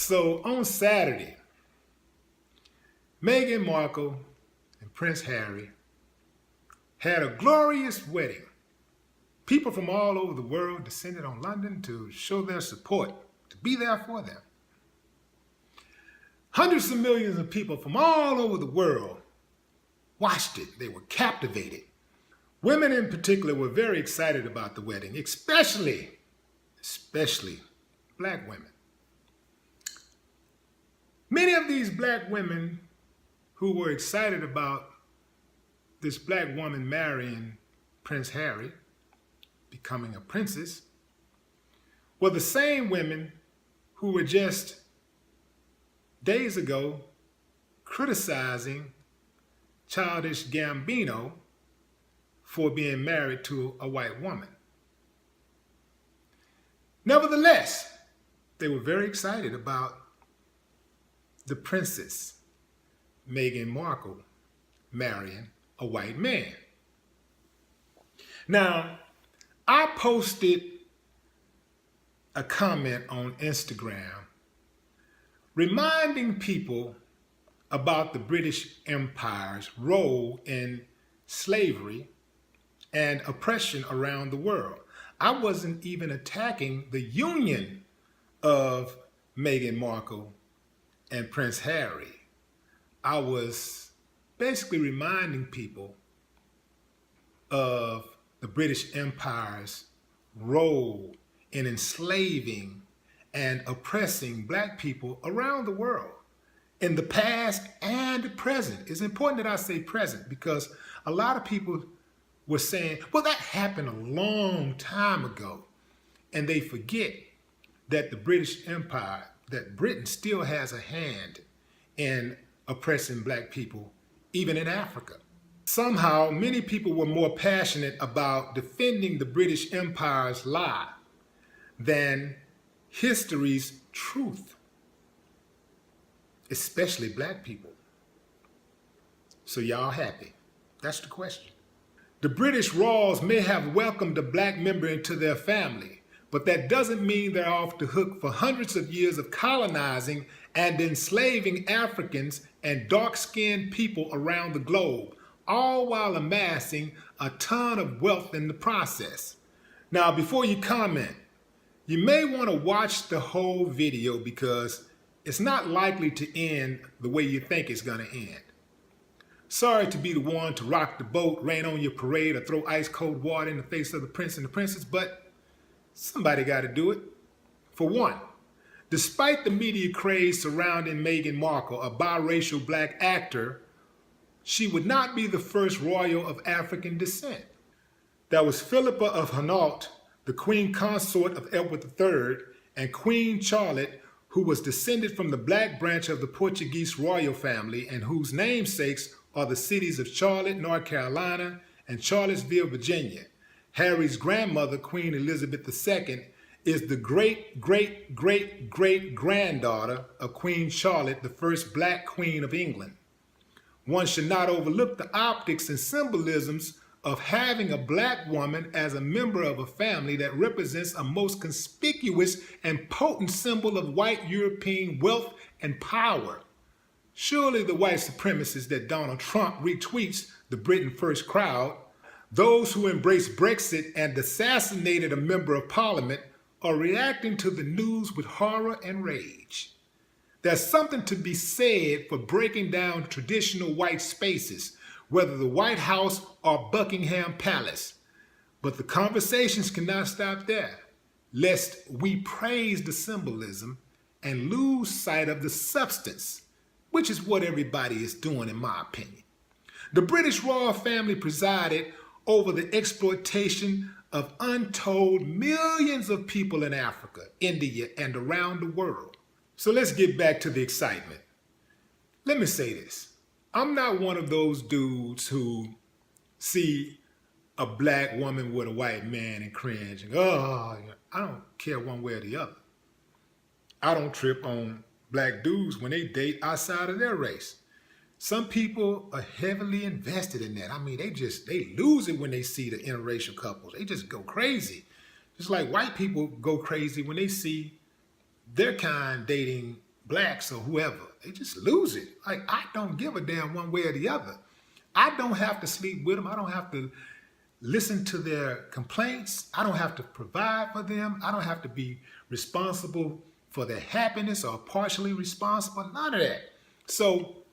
So on Saturday, Meghan Markle and Prince Harry had a glorious wedding. People from all over the world descended on London to show their support, to be there for them. Hundreds of millions of people from all over the world watched it. They were captivated. Women in particular were very excited about the wedding, especially black women. Many of these black women who were excited about this black woman marrying Prince Harry, becoming a princess, were the same women who were just days ago criticizing Childish Gambino for being married to a white woman. Nevertheless, they were very excited about the princess, Meghan Markle, marrying a white man. Now, I posted a comment on Instagram reminding people about the British Empire's role in slavery and oppression around the world. I wasn't even attacking the union of Meghan Markle and Prince Harry. I was basically reminding people of the British Empire's role in enslaving and oppressing black people around the world in the past and the present. It's important that I say present because a lot of people were saying, well, that happened a long time ago. And they forget that the British Empire, that Britain still has a hand in oppressing black people, even in Africa. Somehow, many people were more passionate about defending the British Empire's lie than history's truth, especially black people. So y'all happy? That's the question. The British Royals may have welcomed a black member into their family, but that doesn't mean they're off the hook for hundreds of years of colonizing and enslaving Africans and dark-skinned people around the globe, all while amassing a ton of wealth in the process. Now, before you comment, you may want to watch the whole video because it's not likely to end the way you think it's going to end. Sorry to be the one to rock the boat, rain on your parade, or throw ice cold water in the face of the prince and the princess, but somebody got to do it. For one, despite the media craze surrounding Meghan Markle, a biracial black actor, she would not be the first royal of African descent. There was Philippa of Hainaut, the queen consort of Edward III, and Queen Charlotte, who was descended from the black branch of the Portuguese royal family and whose namesakes are the cities of Charlotte, North Carolina, and Charlottesville, Virginia. Harry's grandmother, Queen Elizabeth II, is the great-great-great-great-granddaughter of Queen Charlotte, the first black queen of England. One should not overlook the optics and symbolisms of having a black woman as a member of a family that represents a most conspicuous and potent symbol of white European wealth and power. Surely the white supremacists that Donald Trump retweets, the Britain First crowd, those who embrace Brexit and assassinated a member of parliament, are reacting to the news with horror and rage. There's something to be said for breaking down traditional white spaces, whether the White House or Buckingham Palace. But the conversations cannot stop there, lest we praise the symbolism and lose sight of the substance, which is what everybody is doing in my opinion. The British royal family presided over the exploitation of untold millions of people in Africa, India, and around the world. So let's get back to the excitement. Let me say this. I'm not one of those dudes who see a black woman with a white man and cringe and oh, I don't care one way or the other. I don't trip on black dudes when they date outside of their race. Some people are heavily invested in that. I mean, they lose it when they see the interracial couples. They just go crazy. Just like white people go crazy when they see their kind dating blacks or whoever. They just lose it. Like, I don't give a damn one way or the other. I don't have to sleep with them. I don't have to listen to their complaints. I don't have to provide for them. I don't have to be responsible for their happiness or partially responsible. None of that. So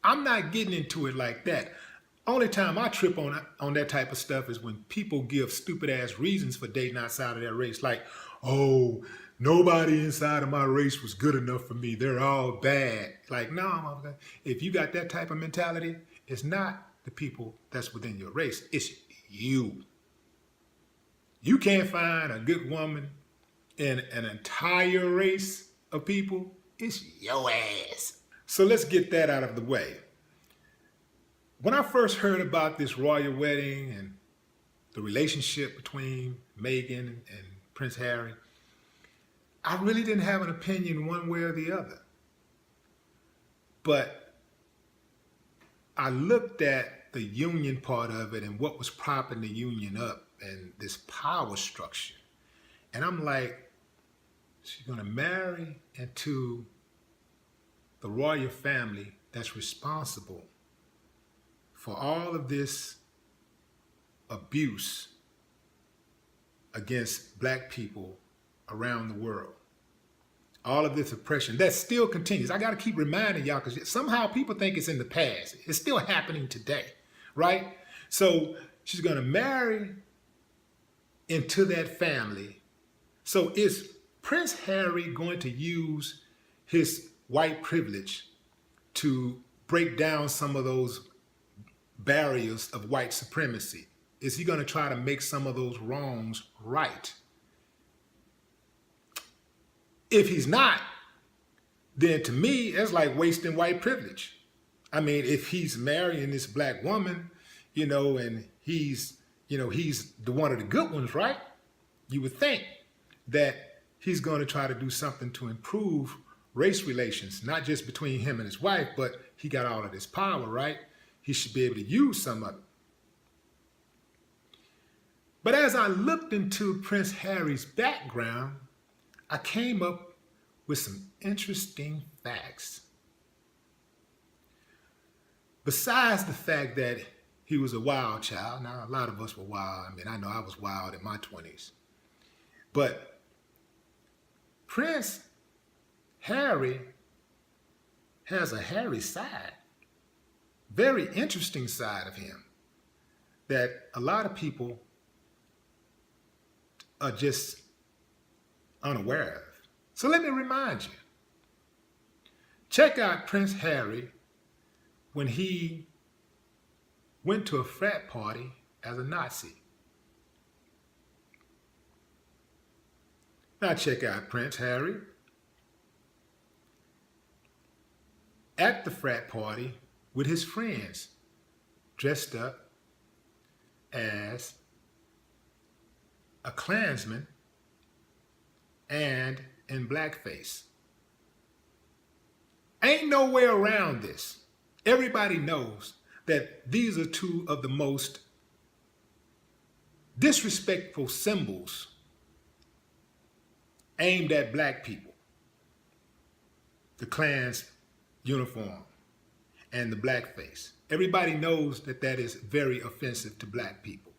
I'm not getting into it like that. Only time I trip on that type of stuff is when people give stupid ass reasons for dating outside of their race. Like, oh, nobody inside of my race was good enough for me. They're all bad. Like, no, if you got that type of mentality, it's not the people that's within your race. It's you. You can't find a good woman in an entire race of people. It's your ass. So let's get that out of the way. When I first heard about this royal wedding and the relationship between Meghan and Prince Harry, I really didn't have an opinion one way or the other. But I looked at the union part of it and what was propping the union up and this power structure. And I'm like, she's going to marry into the royal family that's responsible for all of this abuse against black people around the world. All of this oppression that still continues. I got to keep reminding y'all because somehow people think it's in the past. It's still happening today, right? So she's going to marry into that family. So is Prince Harry going to use his white privilege to break down some of those barriers of white supremacy? Is he going to try to make some of those wrongs right? If he's not, then to me, it's like wasting white privilege. I mean, if he's marrying this black woman, and he's the one of the good ones, right? You would think that he's going to try to do something to improve race relations, not just between him and his wife, but he got all of this power, right? He should be able to use some of it. But as I looked into Prince Harry's background, I came up with some interesting facts. Besides the fact that he was a wild child, now a lot of us were wild. I mean, I know I was wild in my 20s. But Prince Harry has a hairy side, very interesting side of him that a lot of people are just unaware of. So let me remind you. Check out Prince Harry when he went to a frat party as a Nazi. Now check out Prince Harry at the frat party with his friends, dressed up as a Klansman and in blackface. Ain't no way around this. Everybody knows that these are two of the most disrespectful symbols aimed at black people. The Klan's uniform and the blackface. Everybody knows that that is very offensive to black people.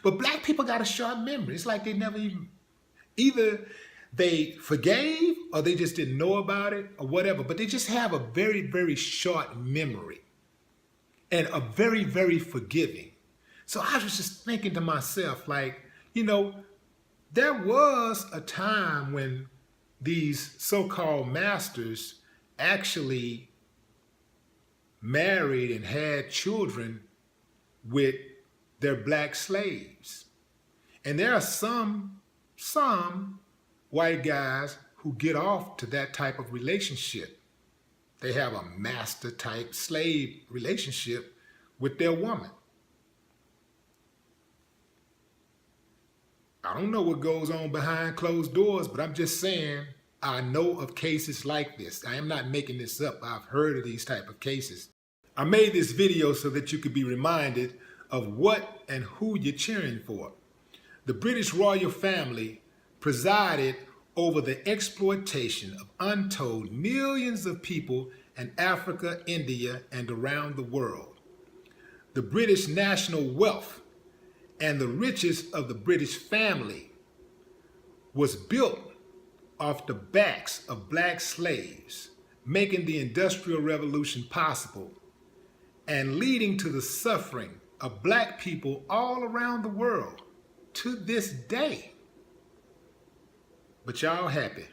But black people got a short memory. It's like they never either they forgave or they just didn't know about it or whatever, but they just have a very, very short memory and a very, very forgiving. So I was just thinking to myself, like, there was a time when these so-called masters actually married and had children with their black slaves. And there are some white guys who get off to that type of relationship. They have a master type slave relationship with their woman. I don't know what goes on behind closed doors, but I'm just saying I know of cases like this. I am not making this up. I've heard of these type of cases. I made this video so that you could be reminded of what and who you're cheering for. The British royal family presided over the exploitation of untold millions of people in Africa, India, and around the world. The British national wealth and the riches of the British family was built off the backs of black slaves, making the Industrial Revolution possible and leading to the suffering of black people all around the world to this day. But y'all happy.